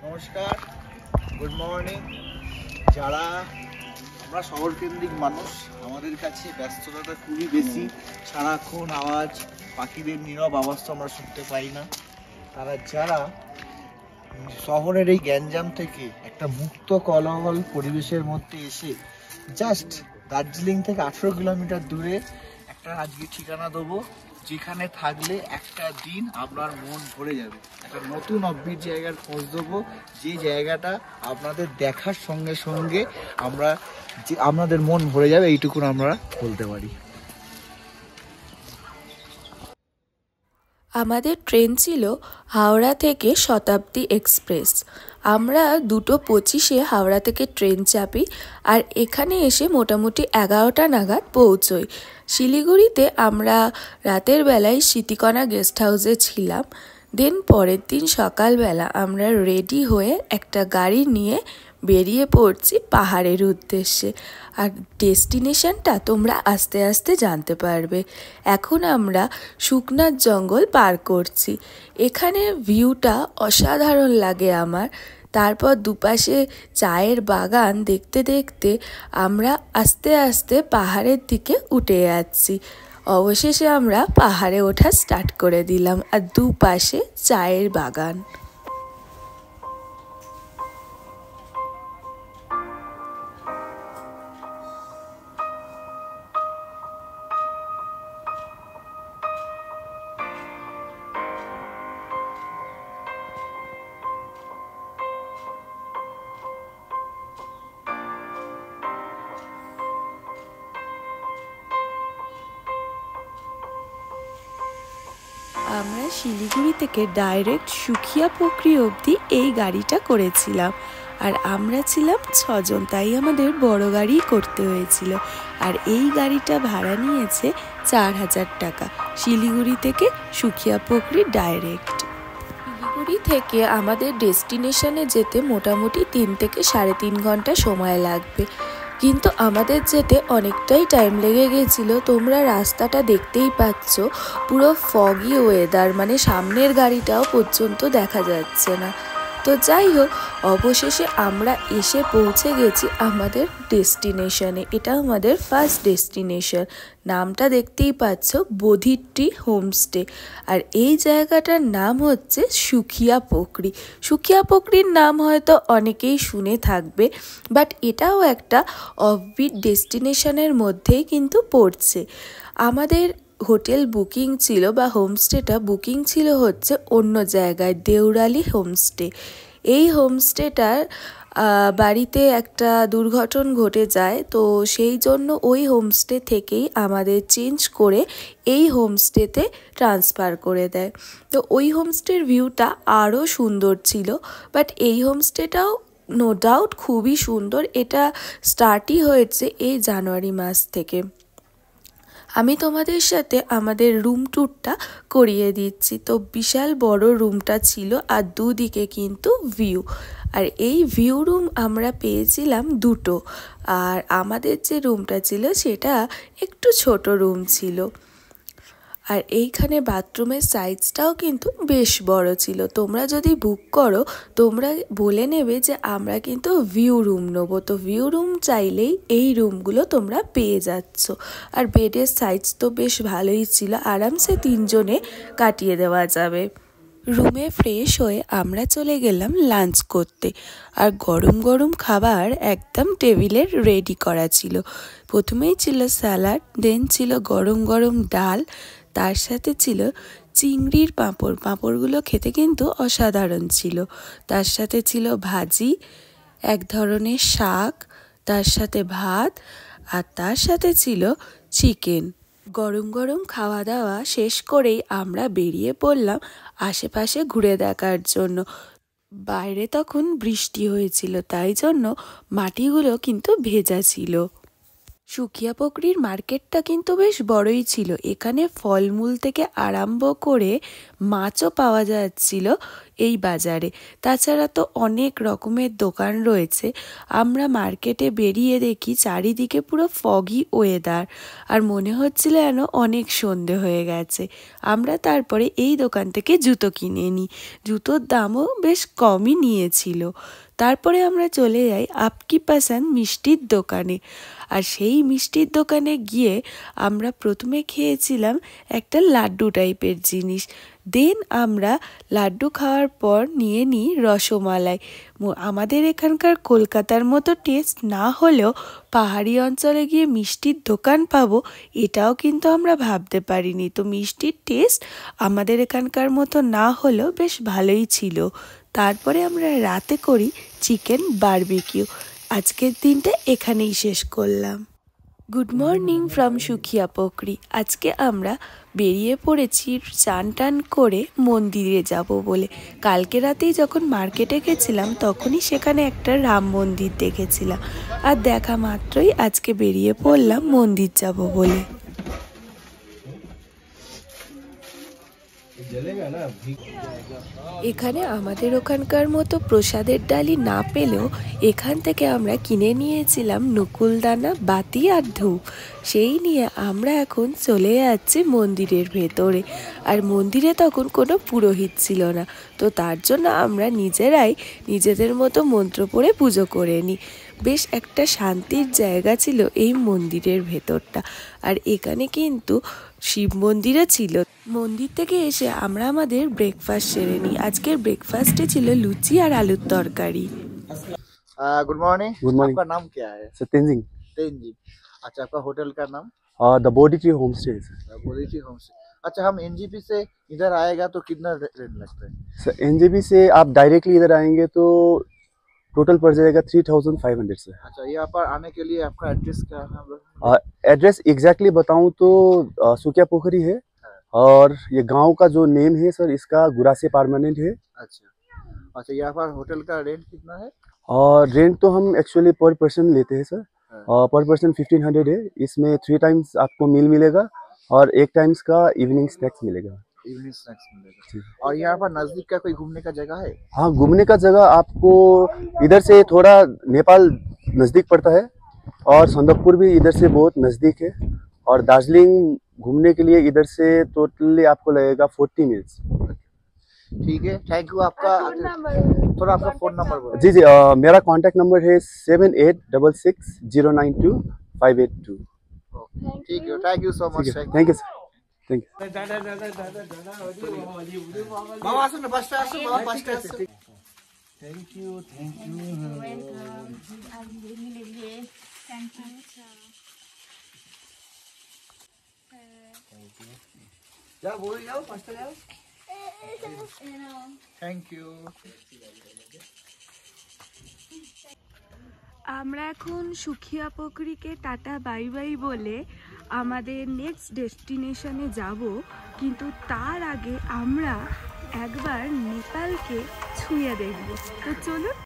নমস্কার, good morning. যারা আমরা শহর কেন্দ্রিক মানুষ, আমাদের কাছে ব্যস্ততাটা খুবই বেশি। সারাক্ষণ আওয়াজ, পাখিদের নীরব আওয়াজ তো আমরা শুনতে পাই না। যারা শহরের এই গ্যাঞ্জাম থেকে একটা মুক্ত কোলাহল পরিবেশের মধ্যে এসে জাস্ট দার্জিলিং থেকে 18 কিলোমিটার দূরে একটা আজকে ঠিকানা দেবো, যেখানে থাকলে একটা দিন আপনার মন ভরে যাবে। একটা নতুন অব্বির জায়গার খোঁজ দেবো, যে জায়গাটা আপনাদের দেখার সঙ্গে সঙ্গে আপনাদের মন ভরে যাবে, এইটুকুন আমরা বলতে পারি। আমাদের ট্রেন ছিল হাওড়া থেকে শতাব্দী এক্সপ্রেস। আমরা 2:25-এ হাওড়া থেকে ট্রেন চাপি আর এখানে এসে মোটামুটি 11টা নাগাদ পৌঁছই। শিলিগুড়িতে আমরা রাতের বেলায় স্মৃতিকণা গেস্ট হাউসে ছিলাম। দেন পরের দিন সকালবেলা আমরা রেডি হয়ে একটা গাড়ি নিয়ে বেরিয়ে পড়ছি পাহাড়ের উদ্দেশ্যে। আর ডেস্টিনেশনটা তোমরা আস্তে আস্তে জানতে পারবে। এখন আমরা শুকনার জঙ্গল পার করছি। এখানে ভিউটা অসাধারণ লাগে আমার। তারপর দুপাশে চায়ের বাগান দেখতে দেখতে আমরা আস্তে আস্তে পাহাড়ের দিকে উঠে যাচ্ছি। অবশেষে আমরা পাহাড়ে ওঠা স্টার্ট করে দিলাম, আর দুপাশে চায়ের বাগান। আমরা শিলিগুড়ি থেকে ডাইরেক্ট সুখিয়াপোখরি অবধি এই গাড়িটা করেছিলাম। আর আমরা ছিলাম 6 জন, তাই আমাদের বড় গাড়ি করতে হয়েছিল। আর এই গাড়িটা ভাড়া নিয়েছে 4000 টাকা, শিলিগুড়ি থেকে সুখিয়াপোখরি ডাইরেক্ট। শিলিগুড়ি থেকে আমাদের ডেস্টিনেশনে যেতে মোটামুটি 3 থেকে 3.5 ঘন্টা সময় লাগবে, কিন্তু আমাদের যেতে অনেকটাই টাইম লেগে গেছিলো। তোমরা রাস্তাটা দেখতেই পাচ্ছ, পুরো ফগি ওয়েদার, মানে সামনের গাড়িটাও পর্যন্ত দেখা যাচ্ছে না। তো যাই হোক, অবশেষে আমরা এসে পৌঁছে গেছি আমাদের ডেস্টিনেশনে। এটা আমাদের ফার্স্ট ডেস্টিনেশন। নামটা দেখতেই পাচ্ছ, বোধিট্রি হোমস্টে। আর এই জায়গাটার নাম হচ্ছে সুখিয়াপোখরি। সুখিয়াপোখরির নাম হয়তো অনেকেই শুনে থাকবে, বাট এটাও একটা অফবিট ডেস্টিনেশনের মধ্যেই কিন্তু পড়ছে। আমাদের হোটেল বুকিং ছিল বা হোমস্টেটা বুকিং ছিল হচ্ছে অন্য জায়গায়, দেউরালি হোমস্টে। এই হোমস্টেটার বাড়িতে একটা দুর্ঘটনা ঘটে যায়, তো সেই জন্য ওই হোমস্টে থেকেই আমাদের চেঞ্জ করে এই হোমস্টেতে ট্রান্সফার করে দেয়। তো ওই হোমস্টের ভিউটা আরও সুন্দর ছিল, বাট এই হোমস্টেটাও নো ডাউট খুবই সুন্দর। এটা স্টার্টই হয়েছে এই জানুয়ারি মাস থেকে। আমি তোমাদের সাথে আমাদের রুম ট্যুরটা করিয়ে দিচ্ছি। তো বিশাল বড় রুমটা ছিল, আর দুদিকে কিন্তু ভিউ। আর এই ভিউ রুম আমরা পেয়েছিলাম 2টো, আর আমাদের যে রুমটা ছিল সেটা একটু ছোট রুম ছিল। আর এইখানে বাথরুমের সাইজটাও কিন্তু বেশ বড় ছিল। তোমরা যদি বুক করো, তোমরা বলে নেবে যে আমরা কিন্তু ভিউ রুম নেবো, তো ভিউ রুম চাইলেই এই রুমগুলো তোমরা পেয়ে যাচ্ছ। আর বেডের সাইজ তো বেশ ভালোই ছিল, আরামসে 3 জনে কাটিয়ে দেওয়া যাবে। রুমে ফ্রেশ হয়ে আমরা চলে গেলাম লাঞ্চ করতে। আর গরম গরম খাবার একদম টেবিলে রেডি করা ছিল। প্রথমেই ছিল স্যালাড, দেন ছিল গরম গরম ডাল, তার সাথে ছিল চিংড়ির পাঁপড়। পাঁপড়গুলো খেতে কিন্তু অসাধারণ ছিল। তার সাথে ছিল ভাজি, এক ধরনের শাক, তার সাথে ভাত, আর তার সাথে ছিল চিকেন। গরম গরম খাওয়া দাওয়া শেষ করেই আমরা বেরিয়ে পড়লাম আশেপাশে ঘুরে দেখার জন্য। বাইরে তখন বৃষ্টি হয়েছিল, তাই জন্য মাটিগুলো কিন্তু ভেজা ছিল। সুখিয়াপোখরির মার্কেটটা কিন্তু বেশ বড়ই ছিল। এখানে ফলমূল থেকে আরম্ভ করে মাছও পাওয়া যাচ্ছিল এই বাজারে। তাছাড়া তো অনেক রকমের দোকান রয়েছে। আমরা মার্কেটে বেরিয়ে দেখি চারিদিকে পুরো ফগি ওয়েদার, আর মনে হচ্ছিল যেন অনেক সন্ধে হয়ে গেছে। আমরা তারপরে এই দোকান থেকে জুতো কিনে নিই। জুতোর দামও বেশ কমই নিয়েছিল। তারপরে আমরা চলে যাই আপকি পছন্দ মিষ্টির দোকানে। আর সেই মিষ্টির দোকানে গিয়ে আমরা প্রথমে খেয়েছিলাম একটা লাড্ডু টাইপের জিনিস। দেন আমরা লাড্ডু খাওয়ার পর নিয়ে নিই রসমালাই। আমাদের এখানকার কলকাতার মতো টেস্ট না হলেও পাহাড়ি অঞ্চলে গিয়ে মিষ্টির দোকান পাবো এটাও কিন্তু আমরা ভাবতে পারিনি। তো মিষ্টির টেস্ট আমাদের এখানকার মতো না হলেও বেশ ভালোই ছিল। তারপরে আমরা রাতে করি চিকেন বারবিকিউ। আজকের দিনটা এখানেই শেষ করলাম। Good morning from Sukhia Pokhri. আজকে আমরা বেরিয়ে পড়েছি চান টান করে মন্দিরে যাব বলে। কালকে রাতেই যখন মার্কেটে গেছিলাম তখনই সেখানে একটা রাম মন্দির দেখেছিলাম, আর দেখা মাত্রই আজকে বেরিয়ে পড়লাম মন্দির যাব বলে। এখানে আমাদের ওখানকার মতো প্রসাদের ডালি না পেলেও এখান থেকে আমরা কিনে নিয়েছিলাম নকুলদানা, বাতি আর ধূপ। সেই নিয়ে আমরা এখন চলে যাচ্ছি মন্দিরের ভেতরে। আর মন্দিরে তখন কোনো পুরোহিত ছিল না, তো তার জন্য আমরা নিজেরাই নিজেদের মতো মন্ত্র পড়ে পুজো করে নিই। বেশ একটা শান্তির জায়গা ছিল এই মন্দিরের ভেতরটা। আর এখানে কিন্তু শিব মন্দিরও ছিল। মন্দির থেকে এসে আমরা আমাদের ব্রেকফাস্ট সেরে নিই। আজকের ব্রেকফাস্টে ছিল লুচি আর আলুর তরকারি। Good morning. Good morning. आपका नाम क्या है? सर तेंजिंग। तेंजिंग। अच्छा, आपका होटल का नाम? The body tree home stay. Body home stay. अच्छा, हम एनजीपी से इधर आएगा तो कितना रेंट लगता है? सर एनजेपी से आप डायरेक्टली इधर आएंगे तो टोटल पड़ जाएगा 3500 से। अच्छा, यहाँ पर आने के लिए आपका एड्रेस क्या है? एड्रेस एग्जैक्टली बताऊं तो सुखिया पोखरी है, और ये गांव का जो नेम है सर इसका गुरासे परमानेंट है। अच्छा अच्छा, यहाँ पर होटल का रेंट कितना है? और रेंट तो हम एक्चुअली पर पर्सन लेते हैं सर। पर पर्सन 1500 है। इसमें 3 टाइम्स आपको मील मिलेगा और 1 टाइम्स का इवनिंग स्नैक्स मिलेगा। इवनिंग स्नैक्स मिलेगा। और यहाँ पर नजदीक का कोई घूमने का जगह है? हाँ, घूमने का जगह आपको इधर से थोड़ा नेपाल नज़दीक पड़ता है, और सन्दकपुर भी इधर से बहुत नज़दीक है, और दार्जिलिंग घूमने के लिए इधर से टोटली आपको लगेगा 40 मिनट्स। ठीक है, थैंक यू। आपका थोड़ा आपका फ़ोन नंबर बोलो। जी जी, मेरा कॉन्टैक्ट नंबर है 7866092582। ठीक है, thank you so much. Thank you sir, thank you. बाबा আসুন না, ফার্স্টে আসুন বাবা, ফার্স্টে আসুন। থ্যাংক ইউ যাও, বলে যাও, ফার্স্টে যাও। Thank you. আমরা এখন সুখিয়া পোখরিকে টাটা বাই বাই বলে আমাদের নেক্সট ডেস্টিনেশনে যাব, কিন্তু তার আগে আমরা একবার নেপালকে ছুঁয়ে দেখব। তো চলুন।